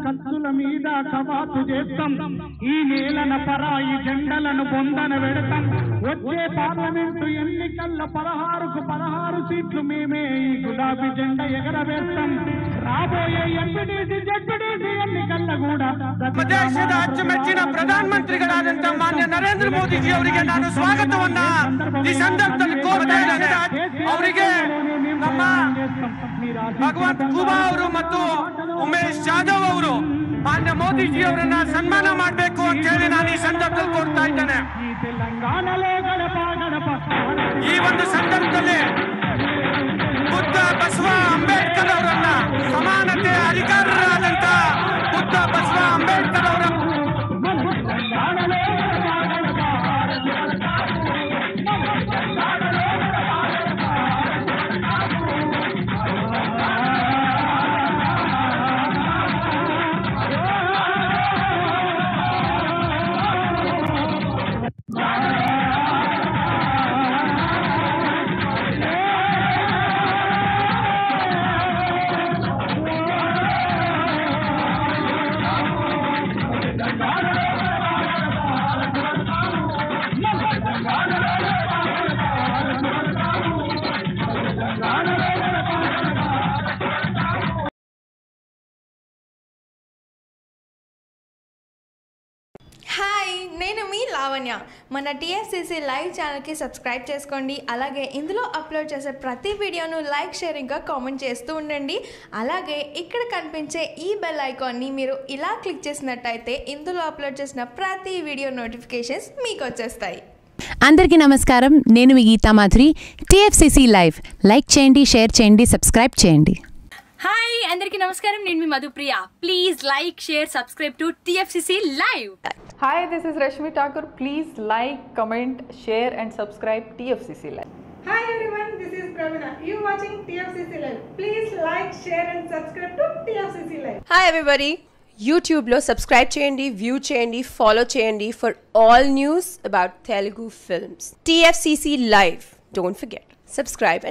కత్తుల మీద కవాతు చేస్తాం, ఈ నేలన పరాయి జెండలను బొందన పెడతాం. వచ్చే పార్లమెంటు ఎన్నికల్లో 16 సీట్లు మేమే ఈ గులాబీ జెండా ఎగరవేస్తాం. రాబోయే ఎంపీటీసీ జెడ్పీటీసీ ಎನ್ನಿಕಲ್ಲ ಕೂಡ ದೇಶದ ಅಚ್ಚುಮೆಚ್ಚಿನ ಪ್ರಧಾನಮಂತ್ರಿಗಳಾದಂತ ಮಾನ್ಯ ನರೇಂದ್ರ ಮೋದಿಜಿ ಅವರಿಗೆ ನಾನು ಸ್ವಾಗತವನ್ನ ಈ ಸಂದರ್ಭದಲ್ಲಿ ಕೋರ್ತಾ ಇದ್ದೇನೆ. ಅವರಿಗೆ ನಮ್ಮ ಭಗವಂತ ಖೂಬಾ ಅವರು ಮತ್ತು ಉಮೇಶ್ ಜಾಧವ್ ಅವರು ಮಾನ್ಯ ಮೋದಿಜಿ ಅವರನ್ನ ಸನ್ಮಾನ ಮಾಡಬೇಕು ಅಂತ ಹೇಳಿ ನಾನು ಈ ಸಂದರ್ಭದಲ್ಲಿ ಕೋರ್ತಾ ಇದ್ದೇನೆ. ಈ ಒಂದು ಸಂದರ್ಭದಲ್ಲಿ ಬುದ್ಧ ಬಸವ ಅಂಬೇಡ್ಕರ್ ಅವರನ್ನ ಸಮಾನತೆ ಅಧಿಕಾರರಾದಂತ ಬುದ್ಧ ಬಸವ ಅಂಬೇಡ್ಕರ್ ಅವರ హాయ్, నేను మీ లావణ్య. మన టీఎఫ్సీసీ లైవ్ ఛానల్కి సబ్స్క్రైబ్ చేసుకోండి. అలాగే ఇందులో అప్లోడ్ చేసే ప్రతి వీడియోను లైక్, షేర్ ఇంకా కామెంట్ చేస్తూ ఉండండి. అలాగే ఇక్కడ కనిపించే ఈ బెల్ ఐకాన్ని మీరు ఇలా క్లిక్ చేసినట్టయితే ఇందులో అప్లోడ్ చేసిన ప్రతి వీడియో నోటిఫికేషన్స్ మీకు వచ్చేస్తాయి. అందరికీ నమస్కారం, నేను మీ Geetha Madhuri. TFCC live like చేయండి, షేర్ చేయండి, సబ్స్క్రైబ్ చేయండి. హాయ్ అందరికీ నమస్కారం, నేను మీ Madhupriya. Please like, share, subscribe to TFCC live. Hi, this is Rashmi Thakur. Please like, comment, share and subscribe TFCC Live. Hi everyone, this is Pravina. You watching TFCC Live. Please like, share and subscribe to TFCC Live. Hi everybody. YouTube lo subscribe cheyandi, view cheyandi, follow cheyandi for all news about Telugu films. TFCC Live. Don't forget. Subscribe and